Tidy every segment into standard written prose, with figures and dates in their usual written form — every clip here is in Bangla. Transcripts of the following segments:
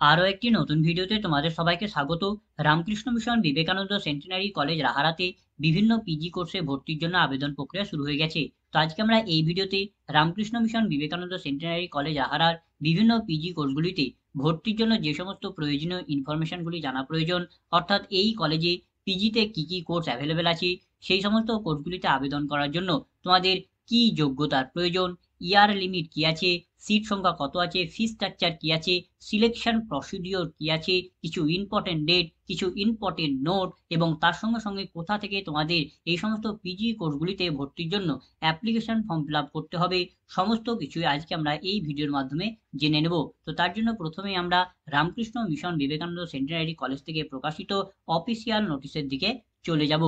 আরো একটি নতুন ভিডিওতে তোমাদের সবাইকে স্বাগত। Ramakrishna Mission Vivekananda Centenary College রাহারাতে বিভিন্ন পিজি কোর্সে ভর্তির জন্য আবেদন প্রক্রিয়া শুরু হয়ে গেছে। তো আজকে আমরা এই ভিডিওতে Ramakrishna Mission Vivekananda Centenary College রাহারার বিভিন্ন পিজি কোর্সগুলিতে ভর্তির জন্য যে সমস্ত প্রয়োজনীয় ইনফরমেশনগুলি জানা প্রয়োজন, অর্থাৎ এই কলেজে পিজিতে কি কি কোর্স অ্যাভেলেবেল আছে, সেই সমস্ত কোর্সগুলিতে আবেদন করার জন্য তোমাদের কি যোগ্যতার প্রয়োজন, ইয়ার লিমিট কি আছে, সিট সংখ্যা কত আছে, ফি স্ট্রাকচার কি আছে, সিলেকশন প্রসিডিওর কি আছে, কিছু ইম্পর্টেন্ট ডেট, কিছু ইম্পর্টেন্ট নোট এবং তার সঙ্গে সঙ্গে কোথা থেকে তোমাদের এই সমস্ত পিজি কোর্সগুলিতে ভর্তির জন্য অ্যাপ্লিকেশন ফর্ম ফিল আপ করতে হবে, সমস্ত কিছুই আজকে আমরা এই ভিডিওর মাধ্যমে জেনে নেব। তো তার জন্য প্রথমে আমরা Ramakrishna Mission Vivekananda Centenary college থেকে প্রকাশিত অফিসিয়াল নোটিশের দিকে চলে যাব।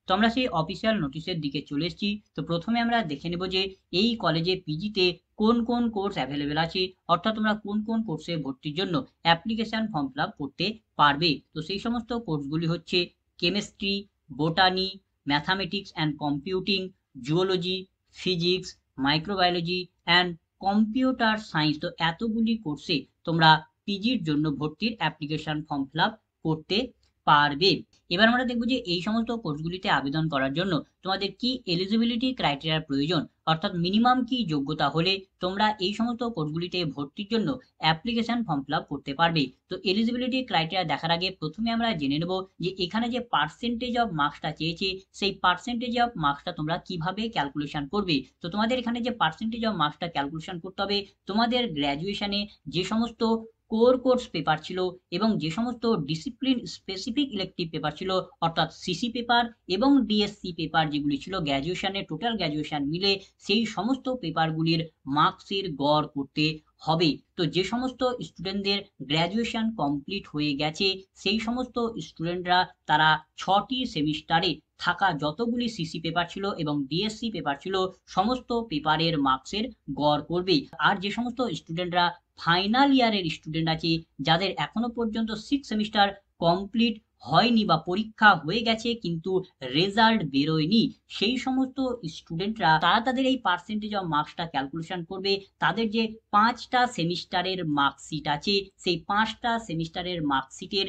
তো আমরা সেই অফিসিয়াল নোটিশের দিকে চলে এসেছি। তো প্রথমে আমরা দেখে নেব যে এই কলেজে পিজিতে কোন কোন কোর্স অ্যাভেলেবেল আছে, অর্থাৎ তোমরা কোন কোন কোর্সে ভর্তির জন্য অ্যাপ্লিকেশন ফর্ম ফিল আপ করতে পারবে। তো সেই সমস্ত কোর্সগুলি হচ্ছে chemistry, botany, mathematics and computing, zoology, physics, microbiology and computer science. তো এতগুলি কোর্সে তোমরা পিজির জন্য ভর্তির অ্যাপ্লিকেশন ফর্ম ফিল আপ করতে পারবে। এবার আমরা দেখবো যে এই সমস্ত কোর্সগুলিতে আবেদন করার জন্য তোমাদের কি এলিজিবিলিটি ক্রাইটেরিয়ার প্রয়োজন, অর্থাৎ মিনিমাম কি যোগ্যতা হলে তোমরা এই সমস্ত কোর্সগুলিতে ভর্তির জন্য অ্যাপ্লিকেশন ফর্ম ফিল আপ করতে পারবে। তো এলিজিবিলিটি ক্রাইটেরিয়া দেখার আগে প্রথমে আমরা জেনে নেব যে এখানে যে পার্সেন্টেজ অফ মার্কসটা চেয়েছে, সেই পার্সেন্টেজ অফ মার্কসটা তোমরা কিভাবে ক্যালকুলেশন করবে। তো তোমাদের এখানে যে পার্সেন্টেজ অফ মার্কসটা ক্যালকুলেশন করতে হবে, তোমাদের গ্র্যাজুয়েশনে যে সমস্ত কোর কোর্স পেপার ছিল এবং যে সমস্ত ডিসিপ্লিন স্পেসিফিক ইলেকটিভ পেপার ছিল, অর্থাৎ সিসি পেপার এবং ডিএসসি পেপার যেগুলি ছিল গ্র্যাজুয়েশনে, টোটাল গ্র্যাজুয়েশন মিলে সেই সমস্ত পেপারগুলির মার্কসের গড় করতে হবে। তো যে সমস্ত স্টুডেন্টদের গ্র্যাজুয়েশন কমপ্লিট হয়ে গেছে, সেই সমস্ত স্টুডেন্টরা তারা 6টি সেমিস্টারে থাকা যতগুলি সিসি পেপার ছিল এবং ডিএসসি পেপার ছিল, সমস্ত পেপারের মার্কসের গড় করবে। আর যে সমস্ত স্টুডেন্টরা ফাইনাল ইয়ারের স্টুডেন্ট আছে, যাদের এখনো পর্যন্ত 6 সেমিস্টার কমপ্লিট হয়নি বা পরীক্ষা হয়ে গেছে কিন্তু রেজাল্ট বেরোয়নি, সেই সমস্ত স্টুডেন্টরা তারা তাদের এই পার্সেন্টেজ অফ মার্কসটা ক্যালকুলেশন করবে। তাদের যে 5টা সেমিস্টারের মার্কশিট আছে, সেই 5টা সেমিস্টারের মার্কশিটের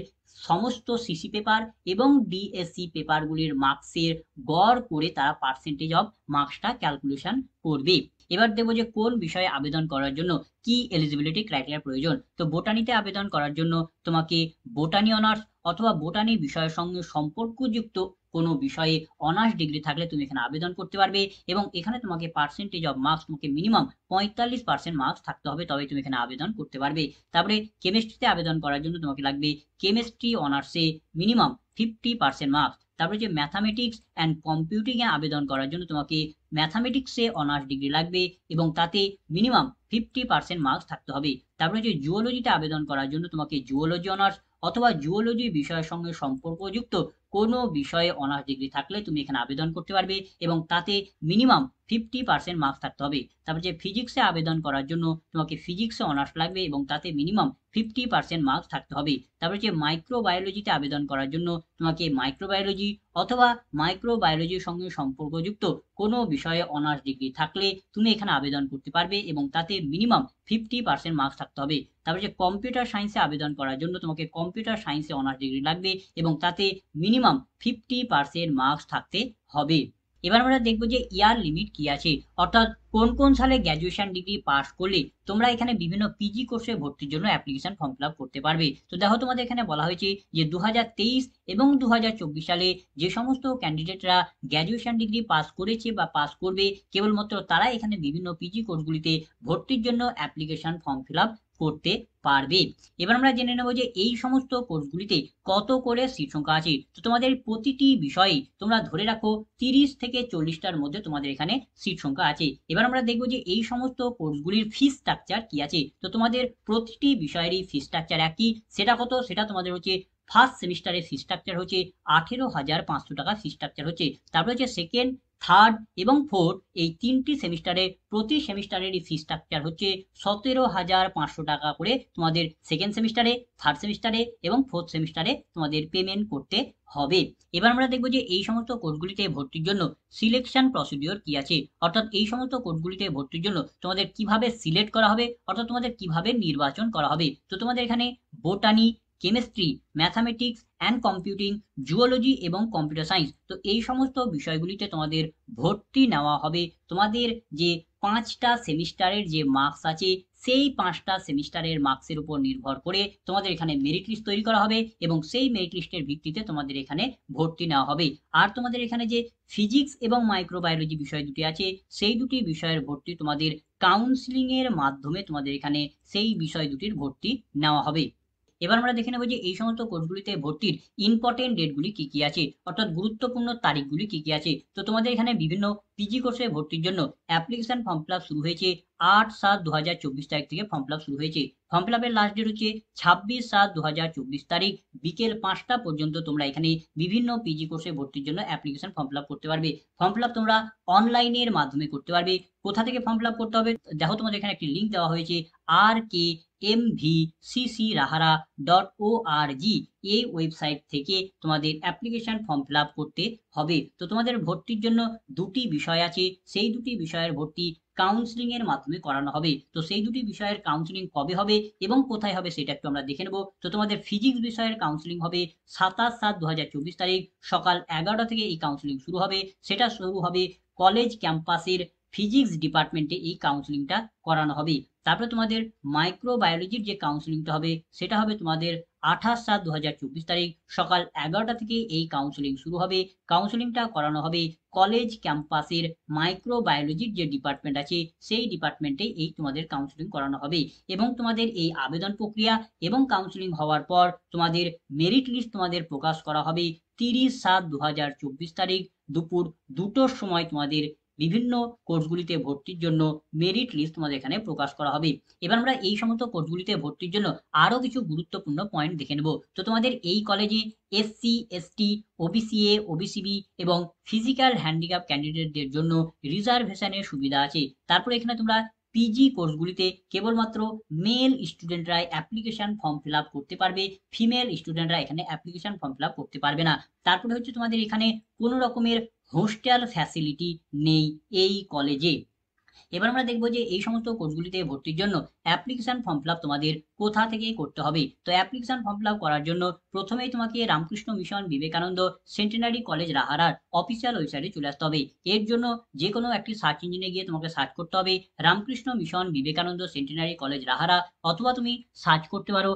সমস্ত সিসি পেপার এবং ডিএসসি পেপারগুলির মার্কসের গড় করে তারা পার্সেন্টেজ অফ মার্কসটা ক্যালকুলেশন করবে। এবার দেখবো যে কোন বিষয়ে আবেদন করার জন্য কি এলিজিবিলিটি ক্রাইটেরিয়া প্রয়োজন। তো বোটানিতে আবেদন করার জন্য তোমাকে বোটানি অনার্স অথবা বোটানি বিষয়ের সঙ্গে সম্পর্কযুক্ত কোনো বিষয়ে অনার্স ডিগ্রি থাকলে তুমি এখানে আবেদন করতে পারবে এবং এখানে তোমাকে পার্সেন্টেজ অফ মার্কস তোমাকে মিনিমাম 45% মার্কস থাকতে হবে, তবে তুমি এখানে আবেদন করতে পারবে। তারপরে কেমিস্ট্রিতে আবেদন করার জন্য তোমাকে লাগবে কেমিস্ট্রি অনার্সে মিনিমাম 50% মার্কস। তারপরে যে ম্যাথামেটিক্স অ্যান্ড কম্পিউটিং এ আবেদন করার জন্য তোমাকে ম্যাথামেটিক্সে অনার্স ডিগ্রি লাগবে এবং তাতে মিনিমাম 50% মার্কস থাকতে হবে। তারপরে যে জুওলজিতে আবেদন করার জন্য তোমাকে জুওলজি অনার্স অথবা জুওলজি বিষয়ের সঙ্গে সম্পর্কযুক্ত কোনো বিষয়ে অনার্স ডিগ্রি থাকলে তুমি এখানে আবেদন করতে পারবে এবং তাতে মিনিমাম 50% মার্কস থাকতে হবে। তারপর যে ফিজিক্সে আবেদন করার জন্য তোমাকে ফিজিক্সে অনার্স লাগবে এবং তাতে মিনিমাম 50% মার্কস থাকতে হবে। তারপরে যে মাইক্রোবায়োলজিতে আবেদন করার জন্য তোমাকে মাইক্রোবায়োলজি অথবা মাইক্রোবায়োলজির সঙ্গে সম্পর্কযুক্ত কোনো বিষয়ে অনার্স ডিগ্রি থাকলে তুমি এখানে আবেদন করতে পারবে এবং তাতে মিনিমাম 50% মার্কস থাকতে হবে। তারপরে যে কম্পিউটার সায়েন্সে আবেদন করার জন্য তোমাকে কম্পিউটার সায়েন্সে অনার্স ডিগ্রি লাগবে এবং তাতে মিনিমাম 50% মার্কস থাকতে হবে। এবার আমরা দেখবো যে ইয়ার লিমিট কি আছে, অর্থাৎ কোন কোন সালে গ্র্যাজুয়েশন ডিগ্রি পাস করলে তোমরা এখানে বিভিন্ন পিজি কোর্সে ভর্তির জন্য অ্যাপ্লিকেশন ফর্ম ফিল আপ করতে পারবে। তো দেখো তোমাদের এখানে বলা হয়েছে যে 2023 এবং 2024 সালে যে সমস্ত ক্যান্ডিডেটরা গ্র্যাজুয়েশন ডিগ্রি পাস করেছে বা পাস করবে, কেবলমাত্র তারা এখানে বিভিন্ন পিজি কোর্সগুলিতে ভর্তির জন্য অ্যাপ্লিকেশন ফর্ম ফিল আপ করতে পারবে। এবার আমরা জেনে নেব যে এই সমস্ত কোর্সগুলিতে কত করে সিট সংখ্যা আছে। তো তোমাদের প্রতিটি বিষয়ে তোমরা ধরে রাখো 30 থেকে 40টার মধ্যে তোমাদের এখানে সিট সংখ্যা আছে। এবার আমরা দেখবো যে এই সমস্ত কোর্সগুলির ফি স্ট্রাকচার কি আছে। তো তোমাদের প্রতিটি বিষয়েরই ফি স্ট্রাকচার একই। সেটা কত, সেটা তোমাদের হচ্ছে ফার্স্ট সেমিস্টারের ফি স্ট্রাকচার হচ্ছে 18,500 টাকা ফি স্ট্রাকচার হচ্ছে। তারপরে হচ্ছে সেকেন্ড, থার্ড এবং ফোর্থ, এই 3টি সেমিস্টারে প্রতি সেমিস্টারেরই ফি স্ট্রাকচার হচ্ছে 17,500 টাকা করে তোমাদের সেকেন্ড সেমিস্টারে, থার্ড সেমিস্টারে এবং ফোর্থ সেমিস্টারে তোমাদের পেমেন্ট করতে হবে। এবার আমরা দেখবো যে এই সমস্ত কোর্সগুলিতে ভর্তির জন্য সিলেকশন প্রসিডিওর কি আছে, অর্থাৎ এই সমস্ত কোর্সগুলিতে ভর্তির জন্য তোমাদের কিভাবে সিলেক্ট করা হবে, অর্থাৎ তোমাদের কিভাবে নির্বাচন করা হবে। তো তোমাদের এখানে botany, chemistry, mathematics and computing, zoology এবং কম্পিউটার সায়েন্স। তো এই সমস্ত বিষয়গুলিতে তোমাদের ভর্তি নেওয়া হবে। তোমাদের যে 5টা সেমিস্টারের যে মার্কস আছে সেই 5টা সেমিস্টারের মার্কসের উপর নির্ভর করে তোমাদের এখানে মেরিট লিস্ট তৈরি করা হবে এবং সেই মেরিট লিস্টের ভিত্তিতে তোমাদের এখানে ভর্তি নেওয়া হবে। আর তোমাদের এখানে যে ফিজিক্স এবং মাইক্রোবায়োলজি বিষয় দুটি আছে সেই দুটি বিষয়ের ভর্তি তোমাদের কাউন্সিলিং এর মাধ্যমে তোমাদের এখানে সেই বিষয় দুটির ভর্তি নেওয়া হবে। এবার আমরা দেখে নেব যে এই সমস্ত কোর্সগুলিতে ভর্তির ইম্পর্টেন্ট ডেটগুলি কি কি আছে, অর্থাৎ গুরুত্বপূর্ণ তারিখগুলি কি কি আছে। তো তোমাদের এখানে বিভিন্ন পিজি কোর্সে ভর্তির জন্য অ্যাপ্লিকেশন ফর্ম ফিল আপ শুরু হয়েছে 8/7/2024 তারিখ থেকে ফর্ম ফিল আপ শুরু হয়েছে। ফর্ম ফিল আপের লাস্ট ডেট হচ্ছে 26/7/2024 তারিখ বিকেল 5টা পর্যন্ত তোমরা এখানে বিভিন্ন পিজি কোর্সে ভর্তির জন্য অ্যাপ্লিকেশন ফর্ম ফিল আপ করতে পারবে। ফর্ম ফিল আপ তোমরা অনলাইনের মাধ্যমে করতে পারবে। কোথা থেকে ফর্ম ফিল আপ করতে হবে দেখো, তোমাদের এখানে একটি লিঙ্ক দেওয়া হয়েছে rkmvccrahara.org। এই ওয়েবসাইট থেকে তোমাদের অ্যাপ্লিকেশন ফর্ম ফিল আপ করতে হবে। তো তোমাদের ভর্তির জন্য দুটি বিষয় আছে, সেই দুটি বিষয়ের ভর্তি কাউন্সিলিং এর মাধ্যমে করানো হবে। তো সেই দুটি বিষয়ের কাউন্সিলিং কবে হবে এবং কোথায় হবে সেটা একটু আমরা দেখে নেব। তো তোমাদের ফিজিক্স বিষয়ের কাউন্সিলিং হবে 27/7/2024 তারিখ সকাল 11টা থেকে এই কাউন্সিলিং শুরু হবে। সেটা শুরু হবে কলেজ ক্যাম্পাসের ফিজিক্স ডিপার্টমেন্টে এই কাউন্সিলিংটা করানো হবে। তারপরে তোমাদের মাইক্রোবায়োলজির যে কাউন্সিলিংটা হবে সেটা হবে তোমাদের 28/7/2024 তারিখ সকাল 11টা থেকে এই কাউন্সিলিং শুরু হবে। কাউন্সিলিংটা করানো হবে কলেজ ক্যাম্পাসের মাইক্রোবায়োলজির যে ডিপার্টমেন্ট আছে সেই ডিপার্টমেন্টে এই তোমাদের কাউন্সিলিং করানো হবে। এবং তোমাদের এই আবেদন প্রক্রিয়া এবং কাউন্সিলিং হওয়ার পর তোমাদের মেরিট লিস্ট তোমাদের প্রকাশ করা হবে 30/7/2024 তারিখ দুপুর 2টোর সময়। তোমাদের বিভিন্ন কোর্সগুলিতে ভর্তির জন্য মেরিট লিস্ট তোমাদের এখানে প্রকাশ করা হবে। এবার আমরা এই সমস্ত কোর্সগুলিতে ভর্তির জন্য আরো কিছু গুরুত্বপূর্ণ পয়েন্ট দেখে নেব। তো তোমাদের এই কলেজে এসসি, এসটি, ওবিসিএ, ওবিসিবি এবং ফিজিক্যাল হ্যান্ডিক্যাপ ক্যান্ডিডেটদের জন্য রিজার্ভেশনের সুবিধা আছে। তারপরে এখানে তোমরা পিজি কোর্সগুলিতে কেবলমাত্র মেল স্টুডেন্টরাই অ্যাপ্লিকেশন ফর্ম ফিল আপ করতে পারবে, ফিমেল স্টুডেন্টরা এখানে অ্যাপ্লিকেশন ফর্ম ফিল আপ করতে পারবে না। তারপরে হচ্ছে তোমাদের এখানে কোনো রকমের হোস্টেল ফ্যাসিলিটি নেই এই কলেজে। এবার আমরা দেখবো যে এই সমস্ত কোর্সগুলিতে ভর্তির জন্য অ্যাপ্লিকেশন ফর্ম ফিল আপ তোমাদের কোথা থেকে করতে হবে। তো অ্যাপ্লিকেশন ফর্ম ফিল আপ করার জন্য প্রথমেই তোমাকে Ramakrishna Mission Vivekananda Centenary College রাহারার অফিসিয়াল ওয়েবসাইটে চলে আসতে হবে। এর জন্য যে কোনো একটি সার্চ ইঞ্জিনে গিয়ে তোমাকে সার্চ করতে হবে Ramakrishna Mission Vivekananda Centenary College Rahara, অথবা তুমি সার্চ করতে পারো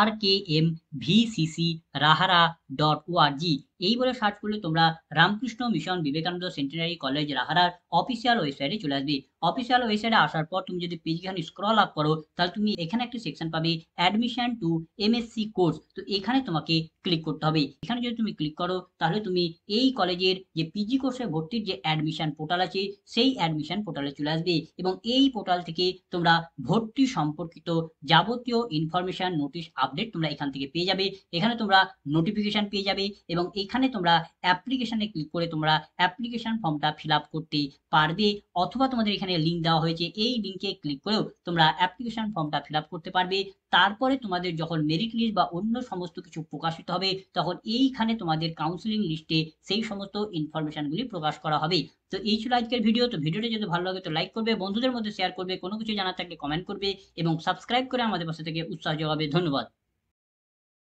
rkmvccrahara.org। এই বলে সার্চ করলে তোমরা Ramakrishna Mission Vivekananda Centenary College রাহারার অফিসিয়াল ওয়েবসাইটে চলে আসবে। অফিসিয়াল ওয়েবসাইটে আসার পর তুমি যদি পেজখানে স্ক্রল আপ করো তাহলে তুমি এখানে একটি সেকশন পাবে অ্যাডমিশন টু এমএসসি কোর্স। তো এখানে তোমাকে ক্লিক করতে হবে। এখানে যদি তুমি ক্লিক করো তাহলে তুমি এই কলেজের যে পিজি কোর্সে ভর্তির যে অ্যাডমিশন পোর্টাল আছে সেই অ্যাডমিশন পোর্টালে চলে আসবে এবং এই পোর্টাল থেকে তোমরা ভর্তি সম্পর্কিত যাবতীয় ইনফরমেশন, নোটিশ, আপডেট তোমরা এখান থেকে পেয়ে যাবে। এখানে তোমরা নোটিফিকেশন পেয়ে যাবে এবং এখানে তোমরা অ্যাপ্লিকেশনে ক্লিক করে তোমরা অ্যাপ্লিকেশন ফর্মটা ফিল আপ করতে পারবে, অথবা তোমাদের এখানে লিঙ্ক দেওয়া হয়েছে এই লিঙ্কে ক্লিক করেও তোমরা অ্যাপ্লিকেশন ফর্মটা ফিল আপ করতে পারবে। তারপরে তোমাদের যখন মেরিট লিস্ট বা অন্য সমস্ত কিছু প্রকাশিত হবে তখন এইখানে তোমাদের কাউন্সিলিং লিস্টে সেই সমস্ত ইনফরমেশনগুলি প্রকাশ করা হবে। তো এই ছিল আজকের ভিডিও। তো ভিডিওটা যদি ভালো লাগে তো লাইক করবে, বন্ধুদের মধ্যে শেয়ার করবে, কোনো কিছু জানার থাকলে কমেন্ট করবে এবং সাবস্ক্রাইব করে আমাদের পাশে থেকে উৎসাহ যোগাবে। ধন্যবাদ।